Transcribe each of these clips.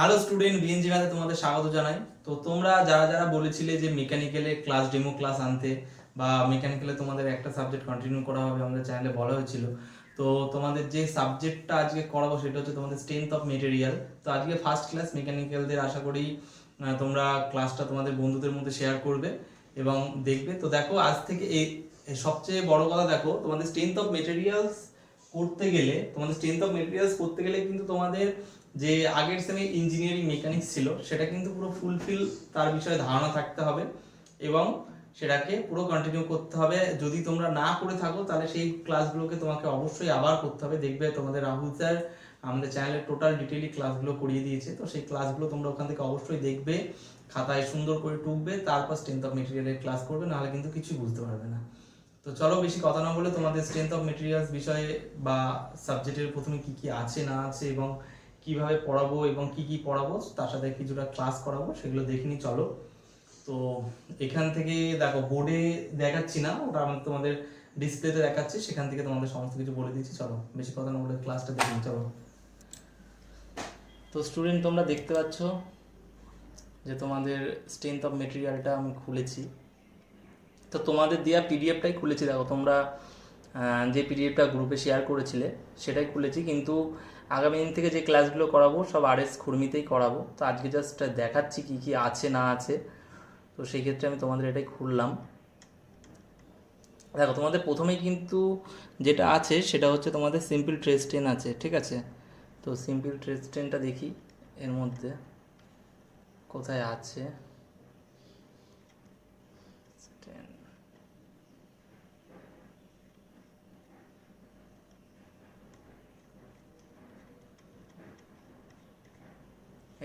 Hello student, BNG ম্যাথে তোমাদের স্বাগত জানাই। তো তোমরা যারা যারা বলেছিলে যে মেকানিক্যালে ক্লাস ডেমো ক্লাস আনতে বা মেকানিক্যালে তোমাদের একটা সাবজেক্ট কন্টিনিউ করা হবে, আমাদের চ্যানেলে বলা হয়েছিল। তো তোমাদের যে সাবজেক্টটা আজকে করাবো সেটা হচ্ছে তোমাদের স্ট্রেংথ অফ মেটেরিয়াল। তো আজকে ফার্স্ট ক্লাস মেকানিক্যালদের আশা করি তোমরা ক্লাসটা তোমাদের বন্ধুদের মধ্যে শেয়ার করবে এবং দেখবে। তো দেখো, আজ থেকে এই সবচেয়ে বড় কথা, দেখো তোমাদের স্ট্রেংথ অফ মেটেরিয়ালস করতে গেলে কিন্তু তোমাদের যে আগের সেমে ইঞ্জিনিয়ারিং মেকানিক্স ছিল সেটা কিন্তু পুরো ফুলফিল তার বিষয়ে ধারণা থাকতে হবে এবং সেটাকে পুরো কন্টিনিউ করতে হবে। যদি তোমরা না করে থাকো তাহলে সেই ক্লাসগুলোকে তোমাকে অবশ্যই আবার করতে হবে। দেখবে তোমাদের রাহুল স্যার আমাদের চ্যানেলে টোটাল ডিটেইলি ক্লাসগুলো করিয়ে দিয়েছে। তো সেই ক্লাসগুলো তোমরা ওখান থেকে অবশ্যই দেখবে, খাতায় সুন্দর করে টুকবে, তারপর স্ট্রেংথ অফ মেটেরিয়ালের ক্লাস করবে, নাহলে কিন্তু কিছুই বুঝতে পারবে না। তো চলো, বেশি কথা না বলে তোমাদের স্ট্রেংথ অফ মেটেরিয়ালস বিষয়ে বা সাবজেক্টের প্রথমে কি কি আছে না আছে এবং কিভাবে পড়াবো এবং কি কি পড়াবো তার সাথে কিছুটা ক্লাস করাবো সেগুলো দেখিনি। চলো, তো এখান থেকে দেখো, বোর্ডে দেখাচ্ছি না, ওটা আমি তোমাদের ডিসপ্লেতে দেখাচ্ছি, সেখান থেকে তোমাদের সমস্ত কিছু বলে দিচ্ছি। চলো, বেশি কথা না বলে ক্লাসটা দেখি। চলো, তো স্টুডেন্ট তোমরা দেখতে পাচ্ছ যে তোমাদের স্ট্রেংথ অফ মেটেরিয়ালটা আমি খুলেছি। তো তোমাদের দেওয়া পিডিএফটাই খুলেছি। দেখো, তোমরা যে পিডিএফটা গ্রুপে শেয়ার করেছিলে সেটাই খুলেছি, কিন্তু আগামী দিন থেকে যে ক্লাসগুলো করাবো সব আরএস খুরমিতেই করাবো। তো আজকে জাস্ট দেখাচ্ছি কি কি আছে না আছে। তো সেই ক্ষেত্রে আমি তোমাদের এটাই খুললাম। দেখো, তোমাদের প্রথমেই কিন্তু যেটা আছে সেটা হচ্ছে তোমাদের সিম্পল ট্রেস টেন আছে, ঠিক আছে? তো সিম্পল ট্রেস টেনটা দেখি এর মধ্যে কোথায় আছে।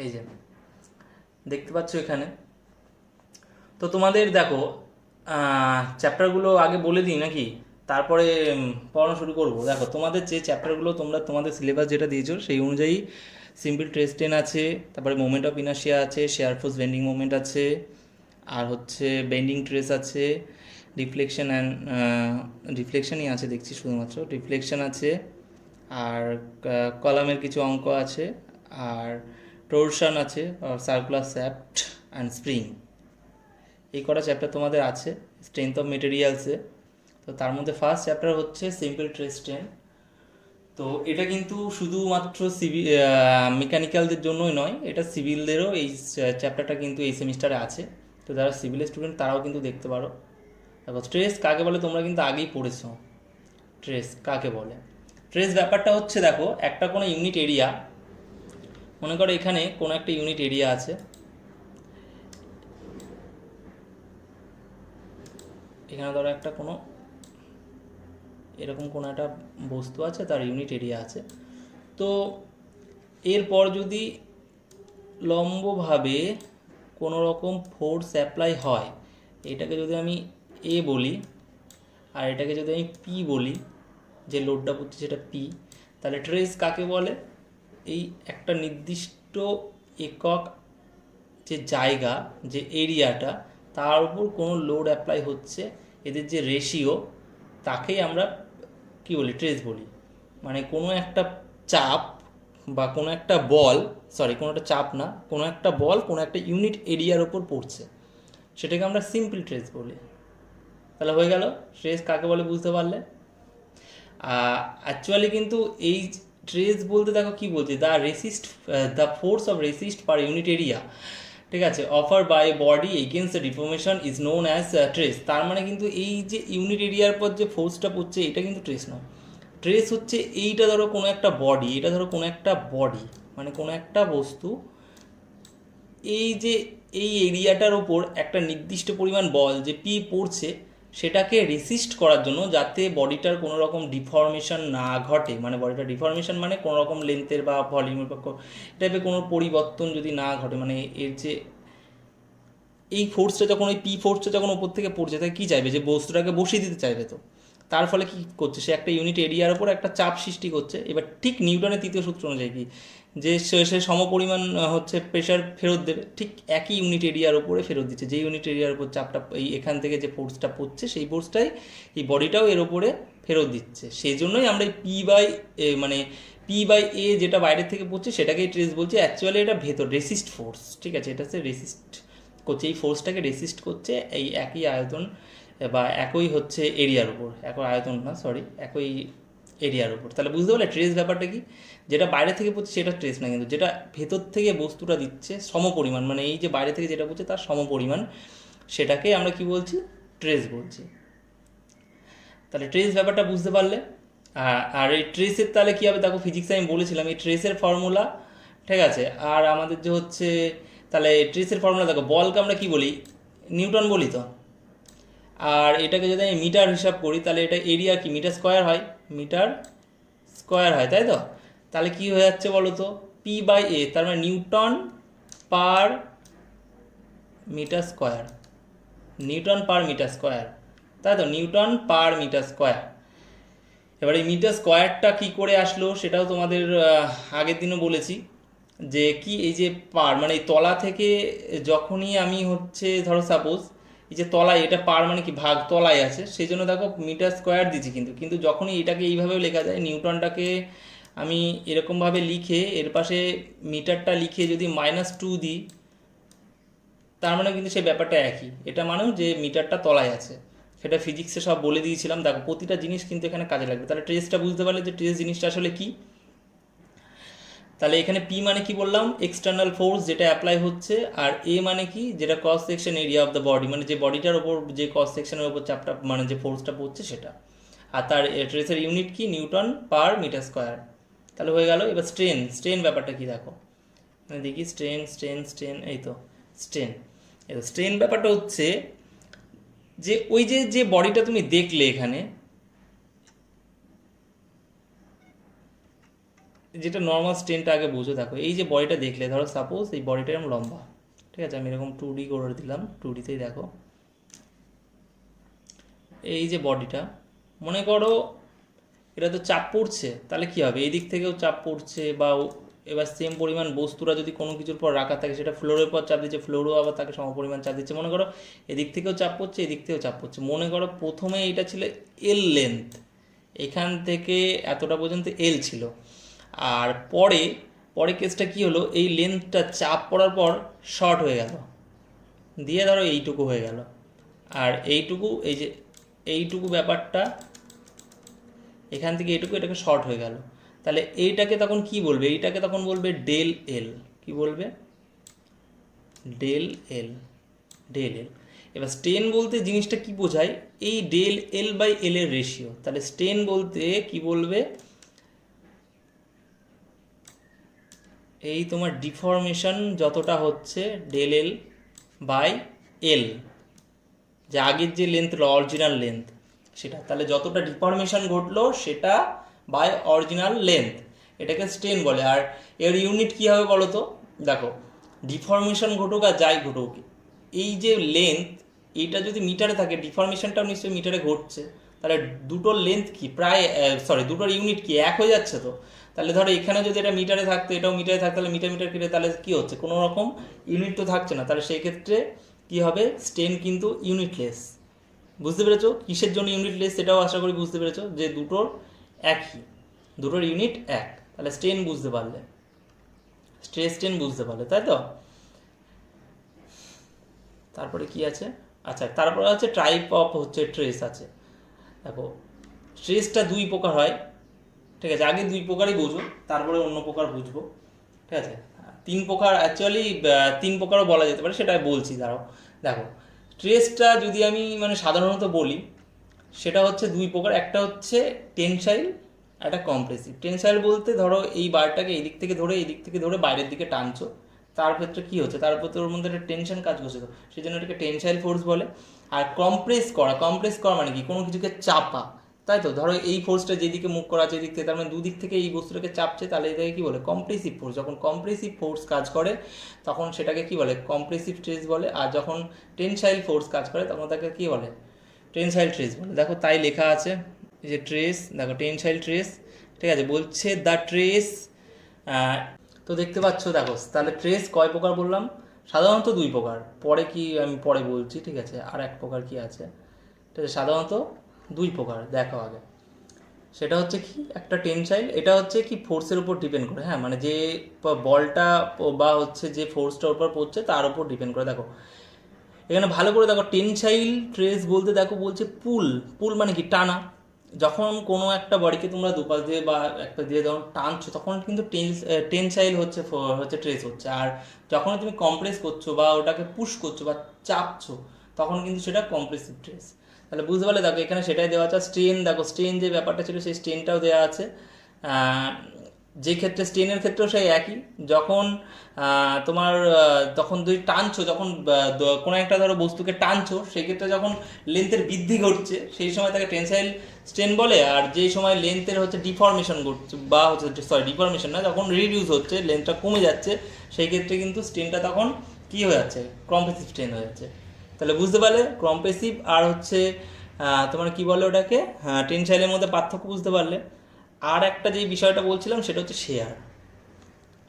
এই যে দেখতে পাচ্ছ এখানে। তো তোমাদের দেখো, চ্যাপ্টারগুলো আগে বলে দিই নাকি, তারপরে পড়ানো শুরু করবো। দেখো, তোমাদের যে চ্যাপ্টারগুলো তোমরা তোমাদের সিলেবাস যেটা দিয়েছো সেই অনুযায়ী সিম্পল ট্রেস টেন আছে, তারপরে মোমেন্ট অফ ইনার্শিয়া আছে, শেয়ার ফোর্স বেন্ডিং মোমেন্ট আছে, আর হচ্ছে বেন্ডিং ট্রেস আছে, রিফ্লেকশন অ্যান্ড রিফ্লেকশনই আছে দেখছি, শুধুমাত্র রিফ্লেকশন আছে, আর কলামের কিছু অঙ্ক আছে, আর টোরশন আছে, আর সার্কুলার শ্যাফট অ্যান্ড স্প্রিং। এই কটা চ্যাপ্টার তোমাদের আছে স্ট্রেংথ অফ মেটেরিয়ালসে। তো তার মধ্যে ফার্স্ট চ্যাপ্টার হচ্ছে সিম্পল ট্রেস টেন। তো এটা কিন্তু শুধুমাত্র সিভিল মেকানিক্যালদের জন্যই নয়, এটা সিভিলদেরও এই চ্যাপ্টারটা কিন্তু এই সেমিস্টারে আছে। তো যারা সিভিলের স্টুডেন্ট তারাও কিন্তু দেখতে পারো। দেখো, স্ট্রেস কাকে বলে তোমরা কিন্তু আগেই পড়েছো। ট্রেস কাকে বলে, ট্রেস ব্যাপারটা হচ্ছে, দেখো, একটা কোনো ইউনিট এরিয়া, মনে করো এখানে কোনো একটা ইউনিট এরিয়া আছে, এখানে ধরো একটা কোনো এরকম কোনো একটা বস্তু আছে, তার ইউনিট এরিয়া আছে। তো এরপর যদি লম্বভাবে কোনো রকম ফোর্স অ্যাপ্লাই হয়, এটাকে যদি আমি এ বলি আর এটাকে যদি আমি পি বলি, যে লোডটা পড়ছে সেটা পি, তাহলে ট্রেস কাকে বলে? এই একটা নির্দিষ্ট একক যে জায়গা, যে এরিয়াটা, তার উপর কোনো লোড অ্যাপ্লাই হচ্ছে, এদের যে রেশিও, তাকেই আমরা কি বলি? ট্রেস বলি। মানে কোনো একটা চাপ বা কোনো একটা বল, কোনো একটা চাপ না, কোনো একটা বল কোনো একটা ইউনিট এরিয়ার ওপর পড়ছে, সেটাকে আমরা সিম্পল ট্রেস বলি। তাহলে হয়ে গেল ট্রেস কাকে বলে, বুঝতে পারলে? অ্যাকচুয়ালি কিন্তু এই ট্রেস বলতে দেখো কি বলছে, the force of resist per unit area, ঠিক আছে, offered by body against the deformation is known as stress. তার মানে কিন্তু এই যে ইউনিট এরিয়ার পর যে ফোর্সটা পড়ছে এটা কিন্তু ট্রেস নয়। ট্রেস হচ্ছে এইটা, ধরো কোনো একটা বডি, এটা ধরো কোনো একটা বডি মানে কোনো একটা বস্তু, এই যে এই এরিয়াটার ওপর একটা নির্দিষ্ট পরিমাণ বল যে পি পড়ছে, সেটাকে রেসিস্ট করার জন্য, যাতে বডিটার কোনো রকম ডিফর্মেশন না ঘটে, মানে বডিটার ডিফর্মেশন মানে কোনো রকম লেন্থের বা ভলিউমের বা টাইপের কোনো পরিবর্তন যদি না ঘটে, মানে এর যে এই ফোর্সটা যখন, ওই পি ফোর্সটা যখন ওপর থেকে পড়ছে, তাই কী চাইবে? যে বস্তুটাকে বসিয়ে দিতে চাইবে। তো তার ফলে কী করছে, সে একটা ইউনিট এরিয়ার ওপর একটা চাপ সৃষ্টি করছে। এবার ঠিক নিউটনের তৃতীয় সূত্র অনুযায়ী কি, যে সে সমপরিমাণ হচ্ছে প্রেশার ফেরত দেবে, ঠিক একই ইউনিট এরিয়ার ওপরে ফেরত দিচ্ছে। যে ইউনিট এরিয়ার ওপর চাপটা, এই এখান থেকে যে ফোর্সটা পড়ছে সেই ফোর্সটাই এই বডিটাও এর ওপরে ফেরত দিচ্ছে। সেই জন্যই আমরা এই পি বাই মানে P/A যেটা বাইরের থেকে পড়ছে সেটাকেই ট্রেস বলছে, অ্যাকচুয়ালি এটা ভেতর রেসিস্ট ফোর্স, ঠিক আছে, এটা হচ্ছে রেসিস্ট করছে, এই ফোর্সটাকে রেসিস্ট করছে এই একই আয়তন বা একই হচ্ছে এরিয়ার উপর, একই আয়তন না সরি, একই এরিয়ার উপর। তাহলে বুঝতে পারলে ট্রেস ব্যাপারটা কি, যেটা বাইরে থেকে পড়ছে সেটা ট্রেস না, কিন্তু যেটা ভেতর থেকে বস্তুটা দিচ্ছে সমপরিমাণ, মানে এই যে বাইরে থেকে যেটা পড়ছে তার সমপরিমাণ, সেটাকে আমরা কি বলছি, ট্রেস বলছি। তাহলে ট্রেস ব্যাপারটা বুঝতে পারলে। আর এই ট্রেসের তাহলে কী হবে দেখো, ফিজিক্সে আমি বলেছিলাম এই ট্রেসের ফর্মুলা, ঠিক আছে, আর আমাদের যে হচ্ছে তাহলে ট্রেসের ফর্মুলা দেখো, বলকে আমরা কি বলি, নিউটন বলি তো, আর এটাকে যদি আমি মিটার হিসাব করি তাহলে এটা এরিয়া কি মিটার স্কোয়ার হয়, মিটার স্কোয়ার হয়, তাই তো। তাহলে কি হয়ে যাচ্ছে বলো তো, P/A, তার মানে newton per metre square, newton per metre square, তাই তো, নিউটন পার মিটার স্কোয়ার। এবার এই মিটার স্কোয়ারটা কী করে আসলো সেটাও তোমাদের আগের দিনও বলেছি, যে কি এই যে পার মানে এই তলা থেকে যখনই আমি হচ্ছে ধরো সাপোজ এই যে তলায়, এটা পার মানে কি ভাগ তলায় আছে, সেই জন্য দেখো মিটার স্কোয়ার দিচ্ছি, কিন্তু যখনই এটাকে এইভাবেও লেখা যায়, নিউটনটাকে আমি এরকমভাবে লিখে এর পাশে মিটারটা লিখে যদি -2 দিই, তার মানে কিন্তু সেই ব্যাপারটা একই, এটা মানেও যে মিটারটা তলায় আছে, সেটা ফিজিক্সে সব বলে দিয়েছিলাম। দেখো প্রতিটা জিনিস কিন্তু এখানে কাজে লাগবে। তাহলে ট্রেসটা বুঝতে পারলে যে ট্রেস জিনিসটা আসলে কি। তাহলে এখানে পি মানে কি বললাম, এক্সটার্নাল ফোর্স যেটা অ্যাপ্লাই হচ্ছে, আর এ মানে কি, যেটা cross section area of the body, মানে যে বডিটার ওপর যে ক্রস সেকশনের ওপর চাপটা মানে যে ফোর্সটা পড়ছে সেটা। আর তার ট্রেসের ইউনিট কি, নিউটন পার মিটার স্কোয়ার। তাহলে হয়ে গেল। এবার স্ট্রেন ব্যাপারটা কি দেখো, মানে দেখি স্ট্রেন, এই তো স্ট্রেন। স্ট্রেন ব্যাপারটা হচ্ছে যে ওই যে বডিটা তুমি দেখলে এখানে, যেটা নর্মাল স্ট্রেনটা আগে বুঝো। দেখো এই যে বডিটা দেখলে, ধরো সাপোজ এই বডিটা এরকম লম্বা, ঠিক আছে, আমি এরকম 2D করে দিলাম, 2Dতেই দেখো এই যে বডিটা, মনে করো এটা তো চাপ পড়ছে, তাহলে কি হবে, এই দিক থেকেও চাপ পড়ছে, বা এবার সেম পরিমাণ বস্তুরা যদি কোনো কিছুর পর রাখা থাকে, সেটা ফ্লোরের পর চাপ দিচ্ছে, ফ্লোরও আবার তাকে সমপরিমাণ চাপ দিচ্ছে। মনে করো এদিক থেকেও চাপ পড়ছে, এদিক থেকেও চাপ পড়ছে। মনে করো প্রথমে এটা ছিল এল লেন্থ, এখান থেকে এতটা পর্যন্ত এল ছিল, আর পরে কেসটা কি হলো, এই লেন্থটা চাপ পড়ার পর শর্ট হয়ে গেল, দিয়ে ধরো এইটুকু হয়ে গেল, আর এইটুকু এই যে এইটুকু ব্যাপারটা এখান থেকে এইটুকু, এটাকে শর্ট হয়ে গেল। তাহলে এইটাকে তখন কি বলবে, এইটাকে তখন বলবে ডেল এল। কি বলবে, ডেল এল, ডেল এল। এবার স্ট্রেন বলতে জিনিসটা কি বোঝায়, এই ডেল এল বাই এল এর রেশিও। তাহলে স্ট্রেন বলতে কি বলবে, এই তোমার ডিফরমেশন যতটা হচ্ছে ডেল এল বাই এল, যে আগের যে লেন্থ অরিজিনাল লেন্থ সেটা, তাহলে যতটা ডিফরমেশন ঘটলো সেটা বাই অরিজিনাল লেন্থ, এটাকে স্ট্রেন বলে। আর এর ইউনিট কী হবে বলো তো, দেখো ডিফরমেশন ঘটুক আর যাই ঘটুক, এই যে লেন্থ এইটা যদি মিটারে থাকে, ডিফরমেশনটাও নিশ্চয়ই মিটারে ঘটছে, তাহলে দুটোর লেন্থ কি প্রায় দুটোর ইউনিট কি এক হয়ে যাচ্ছে তো। তাহলে ধরো এখানে যদি এটা মিটারে থাকতো, এটাও মিটারে থাকতো, তাহলে মিটার কেটে তাহলে কী হচ্ছে, কোনো রকম ইউনিট তো থাকছে না, তাহলে সেই ক্ষেত্রে কী হবে, স্ট্রেন কিন্তু ইউনিটলেস। বুঝতে পেরেছো কিসের জন্য ইউনিটলেস, সেটাও আশা করি বুঝতে পেরেছো, যে দুটোর একই, দুটোর ইউনিট এক। তাহলে স্ট্রেন বুঝতে পারলে, স্ট্রেন বুঝতে পারলে, তাই তো। তারপরে কি আছে, আচ্ছা তারপরে আছে টাইপ অফ হচ্ছে ট্রেস আছে। দেখো ট্রেসটা দুই প্রকার হয়, ঠিক আছে, আগে দুই প্রকারই বুঝো, তারপরে অন্য প্রকার বুঝবো, ঠিক আছে। তিন প্রকার অ্যাকচুয়ালি, তিন প্রকারও বলা যেতে পারে, সেটা বলছি দাঁড়াও। দেখো ট্রেসটা যদি আমি মানে সাধারণত বলি, সেটা হচ্ছে দুই প্রকার, একটা হচ্ছে টেনসাইল, একটা কম্প্রেসিভ। টেনসাইল বলতে ধরো এই বারটাকে এই দিক থেকে ধরে এই দিক থেকে ধরে বাইরের দিকে টানছো, তার ক্ষেত্রে কী হচ্ছে, তার ক্ষেত্রে ওর মধ্যে একটা টেনশন কাজ করছে, তো সেই জন্য এটাকে টেনসাইল ফোর্স বলে। আর কম্প্রেস করা মানে কি, কোনো কিছুকে চাপা, তাই তো। ধরো এই ফোর্সটা যেদিকে মুভ করা আছে এদিক থেকে, তার মানে দুদিক থেকে এই বস্তুটাকে চাপছে, তাহলে এটাকে কী বলে, কম্প্রেসিভ ফোর্স। যখন কম্প্রেসিভ ফোর্স কাজ করে তখন সেটাকে কী বলে, কম্প্রেসিভ স্ট্রেস বলে। আর যখন টেনসাইল ফোর্স কাজ করে তখন তাকে কী বলে, টেনসাইল ট্রেস বলে। দেখো তাই লেখা আছে, এই যে ট্রেস, দেখো টেনসাইল ট্রেস, ঠিক আছে, বলছে দ্য ট্রেস। তো দেখতে পাচ্ছ, দেখো তাহলে ট্রেস কয় প্রকার বললাম, সাধারণত দুই প্রকার, পরে কি আমি পরে বলছি, ঠিক আছে। আর এক প্রকার কি আছে, ঠিক আছে, সাধারণত দুই প্রকার, দেখো আগে। সেটা হচ্ছে কি একটা টেনসাইল, এটা হচ্ছে কি ফোর্সের উপর ডিপেন্ড করে, হ্যাঁ, মানে যে বলটা বা হচ্ছে যে ফোর্সটার উপর পড়ছে তার উপর ডিপেন্ড করে। দেখো এখানে ভালো করে দেখো, টেনসাইল ট্রেস বলতে দেখো বলছে পুল। পুল মানে কি টানা। যখন কোনো একটা বডিকে তোমরা দুপাশ দিয়ে বা একটা দিয়ে যখন টানছো তখন কিন্তু টেনসাইল হচ্ছে হচ্ছে ট্রেস হচ্ছে। আর যখন তুমি কম্প্রেস করছো বা ওটাকে পুশ করছো বা চাপছো তখন কিন্তু সেটা কম্প্রেসিভ ট্রেস। তাহলে বুঝতে পারলে, দেখো এখানে সেটাই দেওয়া আছে। স্ট্রেন, দেখো স্ট্রেন যে ব্যাপারটা ছিল সেই স্ট্রেনটাও দেওয়া আছে। যে ক্ষেত্রে স্ট্রেনের ক্ষেত্রেও সেই একই, যখন তোমার তখন তুই টানছো, যখন কোনো একটা ধরো বস্তুকে টানছো সেই ক্ষেত্রে যখন লেন্থের বৃদ্ধি ঘটছে সেই সময় তাকে টেনসাইল স্ট্রেন বলে। আর যে সময় লেন্থের হচ্ছে ডিফর্মেশন ঘটছে বা হচ্ছে ডিফর্মেশন না, যখন রিডিউস হচ্ছে লেন্থটা কমে যাচ্ছে সেই ক্ষেত্রে কিন্তু স্ট্রেনটা তখন কি হয়ে যাচ্ছে, কম্প্রেসিভ স্ট্রেন হয়ে যাচ্ছে। তাহলে বুঝতে পারলে কম্প্রেসিভ আর হচ্ছে তোমার কি বলে ওটাকে, হ্যাঁ টেনসাইলের মধ্যে পার্থক্য বুঝতে পারলে। আর একটা যে বিষয়টা বলছিলাম সেটা হচ্ছে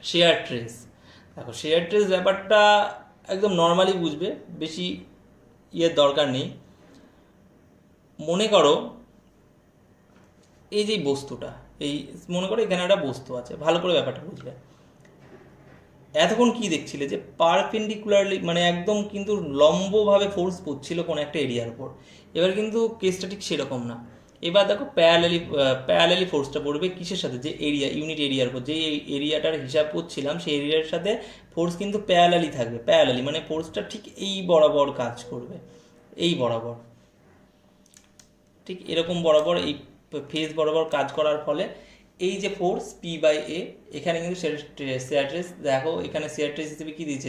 শেয়ার ট্রেস। দেখো শেয়ার ট্রেস ব্যাপারটা একদম নর্মালি বুঝবে, বেশি ইয়ের দরকার নেই। মনে করো এই যে বস্তুটা, এই মনে করো এখানে একটা বস্তু আছে, ভালো করে ব্যাপারটা বুঝবে। এতক্ষণ কি দেখছিলে যে পারপেন্ডিকুলারলি মানে একদম কিন্তু লম্বভাবে ফোর্স পড়ছিল কোনো একটা এরিয়ার উপর। এবার কিন্তু কেসটা ঠিক সেরকম না। এবার দেখো প্যারালালি ফোর্সটা পড়বে কিসের সাথে, যে এরিয়া ইউনিট এরিয়ার উপর, যে এরিয়াটার হিসাব করছিলাম সেই এরিয়ার সাথে ফোর্স কিন্তু প্যারালালি থাকবে। প্যারালালি মানে ফোর্সটা ঠিক এই বরাবর কাজ করবে, এই বরাবর, ঠিক এরকম বরাবর এই ফেজ বরাবর কাজ করার ফলে এই যে ফোর্স পি বাই এ, এখানে কিন্তু শেয়ার ট্রেস, দেখো এখানে শেয়ার ট্রেস হিসেবে কি দিয়েছে,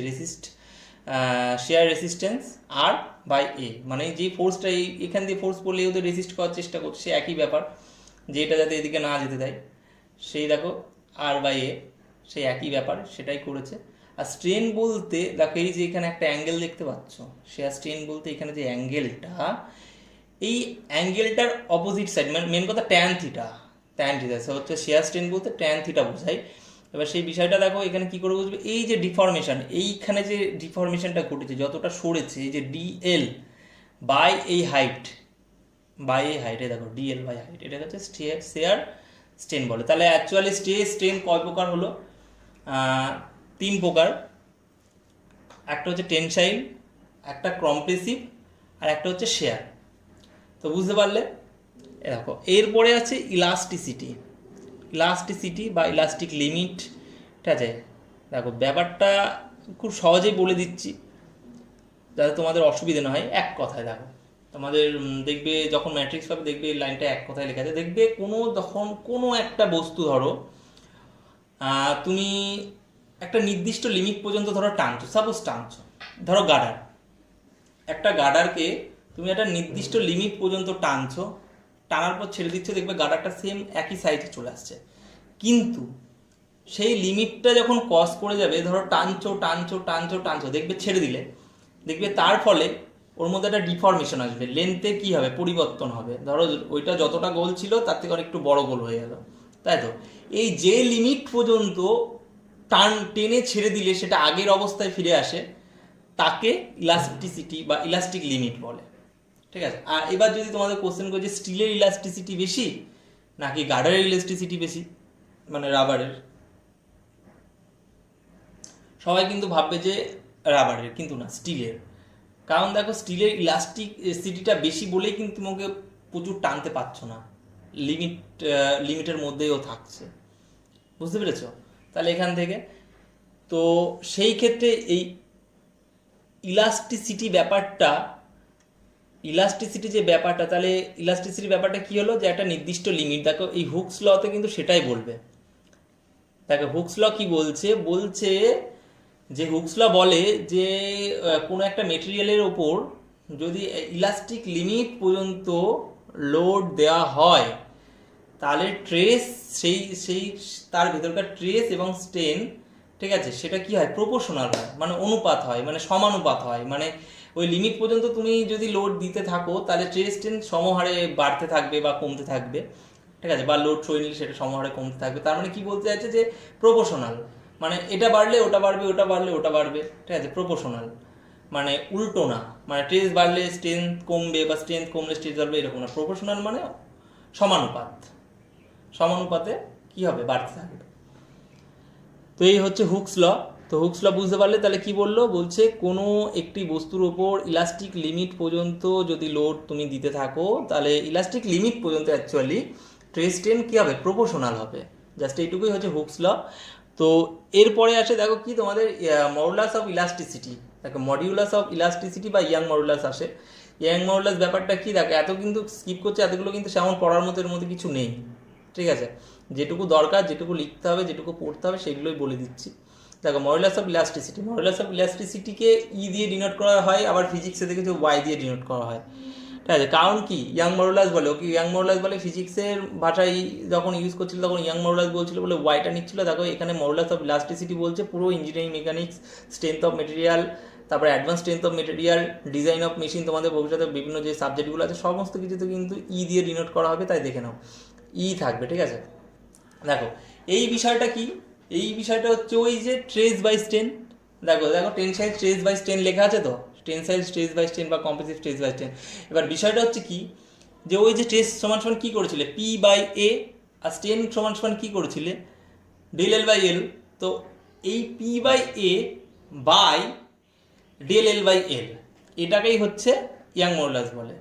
শেয়ার রেসিস্ট্যান্স আর বাই এ, মানে যে ফোর্সটা এখান দিয়ে ফোর্স পড়লে ওদের রেসিস্ট করার চেষ্টা করছে, সে একই ব্যাপার, যে এটা যাতে এদিকে না যেতে দেয়, সেই দেখো আর বাই এ, সেই একই ব্যাপার সেটাই করেছে। আর স্ট্রেন বলতে দেখো এই যে এখানে একটা অ্যাঙ্গেল দেখতে পাচ্ছ, শেয়ার স্ট্রেন বলতে এখানে যে অ্যাঙ্গেলটা, এই অ্যাঙ্গেলটার অপোজিট সাইড, মানে মেন কথা ট্যান থিটা সে হচ্ছে শেয়ার স্ট্রেন বলতে ট্যান থিটা বোঝায়। এবার সেই বিষয়টা দেখো এখানে কি করে বুঝবে, এই যে ডিফরমেশন, এইখানে যে ডিফরমেশনটা ঘটেছে যতটা সরেছে, এই যে ডিএল বাই এই হাইট, দেখো ডিএল বাই হাইট, এটা হচ্ছে শেয়ার স্ট্রেন বলে। তাহলে অ্যাকচুয়ালি স্ট্রেন কয় প্রকার হলো, 3 প্রকার। একটা হচ্ছে টেনসাইল, একটা কম্প্রেসিভ, আর একটা হচ্ছে শেয়ার। তো বুঝতে পারলে, দেখো এরপরে আছে ইলাস্টিসিটি বা ইলাস্টিক লিমিট, ঠিক আছে। দেখো ব্যাপারটা খুব সহজেই বলে দিচ্ছি যাতে তোমাদের অসুবিধা না হয়। এক কথায় দেখো, তোমাদের দেখবে যখন ম্যাট্রিক্স পাবে দেখবে এই লাইনটা এক কথায় লেখা আছে। দেখবে যখন কোনো একটা বস্তু ধরো তুমি একটা নির্দিষ্ট লিমিট পর্যন্ত ধরো টানছো, সাপোজ টানছো, ধরো একটা গার্ডারকে তুমি একটা নির্দিষ্ট লিমিট পর্যন্ত টানছো, টানার পর ছেড়ে দিচ্ছ, দেখবে গার্ডারটা সেম একই সাইজে চলে আসছে। কিন্তু সেই লিমিটটা যখন ক্রস করে যাবে, ধরো টানছো, দেখবে ছেড়ে দিলে দেখবে তার ফলে ওর মধ্যে একটা ডিফরমেশন আসবে, লেন্থে কি হবে, পরিবর্তন হবে। ধরো ওইটা যতটা গোল ছিল তার থেকে অনেক একটু বড় গোল হয়ে গেল, তাই তো। এই যে লিমিট পর্যন্ত টেনে ছেড়ে দিলে সেটা আগের অবস্থায় ফিরে আসে তাকে ইলাস্টিসিটি বা ইলাস্টিক লিমিট বলে, ঠিক আছে। আর এবার যদি তোমাদের কোশ্চেন করে যে স্টিলের ইলাস্টিসিটি বেশি নাকি গার্ডারের ইলাস্টিসিটি বেশি, মানে রাবারের, সবাই কিন্তু ভাববে যে রাবারের, কিন্তু না, স্টিলের। কারণ দেখো স্টিলের ইলাস্টিসিটিটা বেশি বলেই কিন্তু তোমাকে প্রচুর টানতে পারছো না, লিমিটের মধ্যেই ও থাকছে, বুঝতে পেরেছ। তাহলে এখান থেকে তো সেই ক্ষেত্রে এই ইলাস্টিসিটি যে ব্যাপারটা, তাহলে ইলাস্টিসিটি ব্যাপারটা কি হলো, যে একটা নির্দিষ্ট লিমিট, দেখো এই হুকস লতে কিন্তু সেটাই বলবে। দেখো হুকস ল কি বলছে যে হুকস ল বলে যে কোনো একটা মেটেরিয়ালের ওপর যদি ইলাস্টিক লিমিট পর্যন্ত লোড দেওয়া হয় তাহলে ট্রেস, সেই তার ভেতরকার ট্রেস এবং স্ট্রেন, ঠিক আছে, সেটা কি হয়, প্রপোর্শনাল হয়, মানে অনুপাত হয়, মানে সমানুপাত হয়। মানে ওই লিমিট পর্যন্ত তুমি যদি লোড দিতে থাকো তাহলে ট্রেস স্ট্রেন সমহারে বাড়তে থাকবে বা কমতে থাকবে, ঠিক আছে, বা লোড সই নিলে সেটা সমহারে কমতে থাকবে। তার মানে কি বলতে চাইছে, যে প্রপোর্শনাল, মানে এটা বাড়লে ওটা বাড়বে, ওটা বাড়লে ওটা বাড়বে, ঠিক আছে। প্রপোর্শনাল মানে উল্টো না, মানে ট্রেস বাড়লে স্ট্রেংথ কমবে বা স্ট্রেংথ কমলে ট্রেস বাড়বে, এরকম না। প্রপোর্শনাল মানে সমানুপাত, সমানুপাতে কি হবে, বাড়তে থাকবে। তো এই হচ্ছে হুকস ল। তো হুকস ল বুঝতে পারলে তাহলে কি বললো, বলছে কোনো একটি বস্তুর ওপর ইলাস্টিক লিমিট পর্যন্ত যদি লোড তুমি দিতে থাকো, তাহলে ইলাস্টিক লিমিট পর্যন্ত অ্যাকচুয়ালি ট্রেস স্ট্রেন কী হবে, প্রপোর্শনাল হবে। জাস্ট এইটুকুই হচ্ছে হুকস ল। তো এরপরে আসে দেখো কি তোমাদের মডুলাস অফ ইলাস্টিসিটি। দেখো মডিউলাস অফ ইলাস্টিসিটি বা ইয়াং মডুলাস আসে। ইয়াং মডুলাস ব্যাপারটা কি, দেখো এত কিন্তু স্কিপ করছে, এতগুলো কিন্তু সেমন পড়ার মতো এর মধ্যে কিছু নেই, ঠিক আছে। যেটুকু দরকার, যেটুকু লিখতে হবে, যেটুকু পড়তে হবে সেগুলোই বলে দিচ্ছি। দেখো modulus of elasticity, modulus of ইলাস্টিসিটিকে ই দিয়ে ডিনোট করা হয়, আবার ফিজিক্সে দেখেছো ওয়াই দিয়ে ডিনোট করা হয়, ঠিক আছে। কারণ কি ইয়াং মডুলাস বলে, ওকে ইয়াং মডুলাস বলে, ফিজিক্সের ভাষায় যখন ইউজ করছিল তখন ইয়াং মডুলাস বলছিল বলে ওয়াইটা নিচ্ছিল। দেখো এখানে মডুলাস অফ ইলাস্টিসিটি বলছে পুরো engineering mechanics, strength of material, তারপরে advance strength of material, design of machine, তোমাদের ভবিষ্যতে বিভিন্ন যে সাবজেক্টগুলো আছে সমস্ত কিছুতে কিন্তু ই দিয়ে ডিনোট করা হবে, তাই দেখে নাও ই থাকবে, ঠিক আছে। দেখো এই বিষয়টা কি, এই বিষয়টা হচ্ছে ওই যে ট্রেস বাই স্ট্রেন। দেখো দেখো টেনসাইল স্ট্রেস বাই স্ট্রেন লেখা আছে তো, টেনসাইল স্ট্রেস বাই স্ট্রেন বা কম্প্রেসিভ স্ট্রেস বাই স্ট্রেন। এবার বিষয়টা হচ্ছে কি, যে ওই যে ট্রেস সমান সমান কী করেছিলে পি বাই এ, আর স্ট্রেন সমান সমান কী করেছিলে ডেল এল বাই এল। তো এই P by A by del L by L, এটাকেই হচ্ছে ইয়াং মডুলাস বলে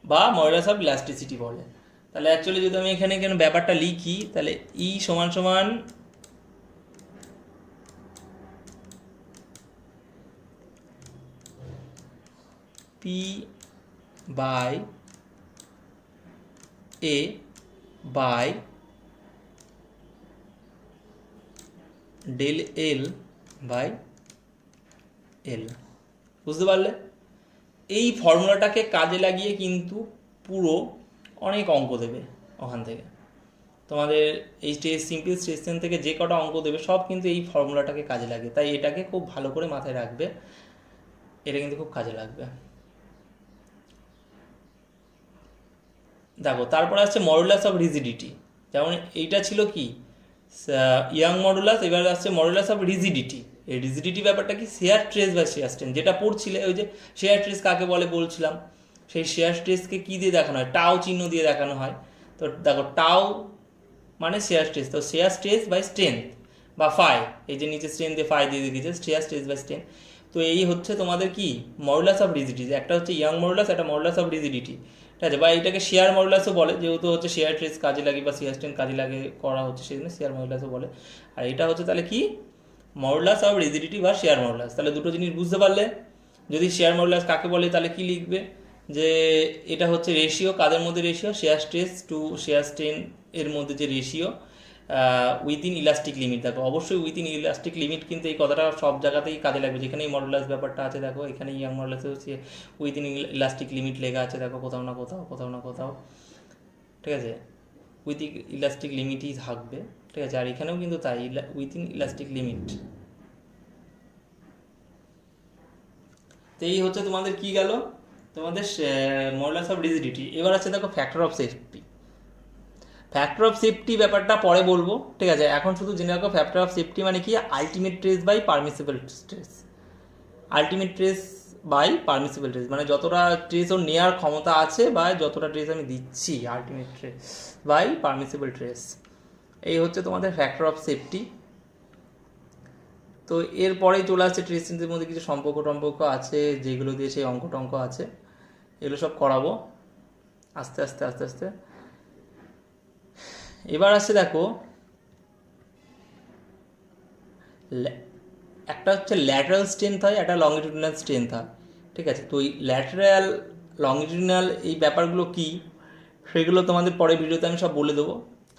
বা মডুলাস অফ ইলাস্টিসিটি বলে। তাহলে অ্যাকচুয়ালি যদি আমি এখানে কেন ব্যাপারটা লিখি, তাহলে ই সমান সমান P by A by del L by L. বুঝতে পারলে? এই ফর্মুলাটাকে কাজে লাগিয়ে কিন্তু পুরো অনেক অঙ্ক দেবে ওখান থেকে। তোমাদের এই সিম্পল স্টেশন থেকে যে কটা অঙ্ক দেবে সব কিন্তু এই ফর্মুলাটাকে কাজে লাগে, তাই এটাকে খুব ভালো করে মাথায় রাখবে, এটা কিন্তু খুব কাজে লাগবে। দেখো তারপরে আসছে মডুলাস অফ রিজিডিটি। যেমন এইটা ছিল কি ইয়াং মডুলাস, এবার আসছে মডুলাস অফ রিজিডিটি। এই রিজিডিটি ব্যাপারটা কি, শেয়ার ট্রেস বা শেয়ার স্ট্রেন, যেটা পড়ছিলে ওই যে শেয়ার ট্রেস কাকে বলে বলছিলাম, সেই শেয়ার ট্রেসকে কী দিয়ে দেখানো হয়, টাও চিহ্ন দিয়ে দেখানো হয়। তো দেখো টাও মানে শেয়ার স্ট্রেস, তো শেয়ার স্ট্রেস বাই স্ট্রেংথ বা ফাই, এই যে নিচে স্ট্রেন দিয়ে ফাই দিয়ে দিয়েছে, শেয়ার স্ট্রেস বাই স্ট্রেন। তো এই হচ্ছে তোমাদের কি মডুলাস অফ রিজিডিটি। একটা হচ্ছে ইয়াং মডুলাস, একটা মডুলাস অফ রিজিডিটি, ঠিক আছে। বা এটাকে শেয়ার মডুলাসও বলে, যেহেতু হচ্ছে শেয়ার ট্রেস কাজে লাগে বা শেয়ার স্ট্রেন কাজে লাগে করা হচ্ছে, সেই জন্য শেয়ার মডুলাসও বলে। আর এটা হচ্ছে তাহলে কি মডুলাস অফ রিজিডিটি বা শেয়ার মডুলাস। তাহলে দুটো জিনিস বুঝতে পারলে। যদি শেয়ার মডুলাস কাকে বলে তাহলে কি লিখবে, যে এটা হচ্ছে রেশিও, কাদের মধ্যে ratio, share stress to share strain এর মধ্যে যে রেশিও উইদিন ইলাস্টিক লিমিট। দেখো অবশ্যই উইদিন ইলাস্টিক লিমিট, কিন্তু এই কথাটা সব জায়গাতেই কাজে লাগবে। যেখানে এই মডুলাস ব্যাপারটা আছে দেখো এখানে ইয়াং মডুলাসে হচ্ছে উইদিন ইলাস্টিক লিমিট লেখা আছে, দেখো কোথাও না কোথাও, কোথাও না কোথাও, ঠিক আছে, উইদিন ইলাস্টিক লিমিটই থাকবে, ঠিক আছে। আর এখানেও কিন্তু তাই উইদিন ইলাস্টিক লিমিট। তো এই হচ্ছে তোমাদের কি গেল, তোমাদের মডুলাস অফ রিজিডিটি। এবার আছে দেখো factor of safety. Factor of safety ব্যাপারটা পরে বলবো, ঠিক আছে। এখন শুধু জেনে রাখো ফ্যাক্টর অফ সেফটি মানে কি, ultimate stress by permissible stress. Ultimate stress by permissible stress মানে যতটা ট্রেস ওর নেওয়ার ক্ষমতা আছে বা যতটা ট্রেস আমি দিচ্ছি, ultimate stress by permissible stress. এই হচ্ছে তোমাদের ফ্যাক্টর অফ সেফটি। তো এরপরেই চলে আসছে ট্রেস স্ট্রেন্থের মধ্যে কিছু সম্পর্ক আছে, যেগুলো দিয়ে সেই অঙ্ক টঙ্ক আছে, এগুলো সব করাবো আস্তে আস্তে আস্তে আস্তে। এবার আসছে দেখো একটা হচ্ছে ল্যাটারাল স্ট্রেন্থ হয়, একটা লংগিটিউডিনাল স্ট্রেন্থ হয়, ঠিক আছে। তো এই ল্যাটারাল লংগিটিউডিনাল এই ব্যাপারগুলো কি, সেগুলো তোমাদের পরে ভিডিওতে আমি সব বলে দেবো।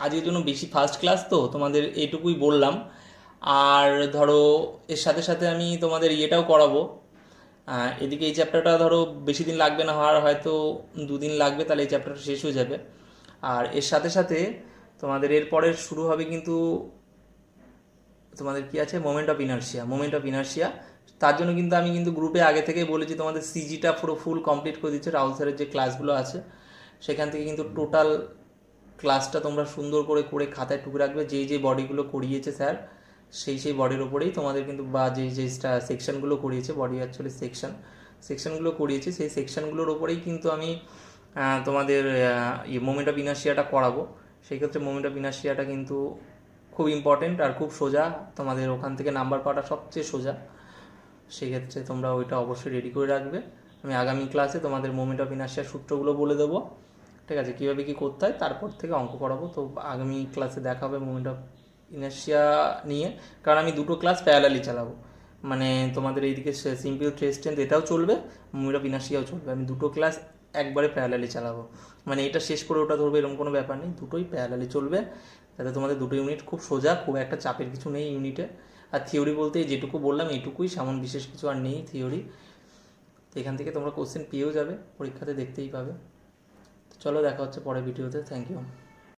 আজকের জন্য বেশি ফার্স্ট ক্লাস তো তোমাদের এইটুকুই বললাম। আর ধরো এর সাথে সাথে আমি তোমাদের ইয়েটাও করাবো, এদিকে এই চ্যাপ্টারটা ধরো বেশি দিন লাগবে না, হয়তো 2 দিন লাগবে, তাহলে এই চ্যাপ্টারটা শেষ হয়ে যাবে। আর এর সাথে সাথে তোমাদের এরপরে শুরু হবে কিন্তু তোমাদের কি আছে, moment of inertia. Moment of inertia তার জন্য কিন্তু আমি কিন্তু গ্রুপে আগে থেকেই বলেছি তোমাদের সিজিটা পুরো ফুল কমপ্লিট করে দিচ্ছে। রাহুল স্যারের যে ক্লাসগুলো আছে সেখান থেকে কিন্তু টোটাল ক্লাসটা তোমরা সুন্দর করে করে খাতায় টুকে রাখবে। যেই যে বডিগুলো করিয়েছে স্যার সেই বডির ওপরেই তোমাদের কিন্তু, বা যেই সেকশনগুলো করিয়েছে, বডি অ্যাকচুয়ালি সেকশনগুলো করিয়েছে, সেই সেকশনগুলোর ওপরেই কিন্তু আমি তোমাদের মোমেন্ট অফ ইনার্শিয়াটা করাবো, সেই ক্ষেত্রে মোমেন্ট অফ ইনার্শিয়াটা কিন্তু খুব ইম্পর্টেন্ট আর খুব সোজা, তোমাদের ওখান থেকে নাম্বার পাওয়াটা সবচেয়ে সোজা। সেক্ষেত্রে তোমরা ওইটা অবশ্যই রেডি করে রাখবে। আমি আগামী ক্লাসে তোমাদের মোমেন্ট অফ ইনার্শিয়ার সূত্রগুলো বলে দেবো, ঠিক আছে, কীভাবে কী করতে হয়, তারপর থেকে অঙ্ক করাবো। তো আগামী ক্লাসে দেখা হবে মোমেন্ট অফ ইনার্শিয়া নিয়ে, কারণ আমি দুটো ক্লাস প্যারালালি চালাবো। মানে তোমাদের এইদিকে সিম্পল ট্রেস স্ট্রেন্থ এটাও চলবে, মোমেন্ট অফ ইনার্শিয়াও চলবে। আমি দুটো ক্লাস একবারে প্যারালালি চালাবো, মানে এটা শেষ করে ওটা ধরবে এরকম কোনো ব্যাপার নেই, দুটোই প্যারালালি চলবে। যাতে তোমাদের দুটো ইউনিট খুব সোজা, খুব একটা চাপের কিছু নেই ইউনিটে। আর থিওরি বলতে যেটুকু বললাম এইটুকুই, সেমন বিশেষ কিছু আর নেই থিওরি। তো এখান থেকে তোমরা কোশ্চেন পেয়েও যাবে, পরীক্ষাতে দেখতেই পাবে। চলো দেখা হচ্ছে পরের ভিডিওতে। Thank you.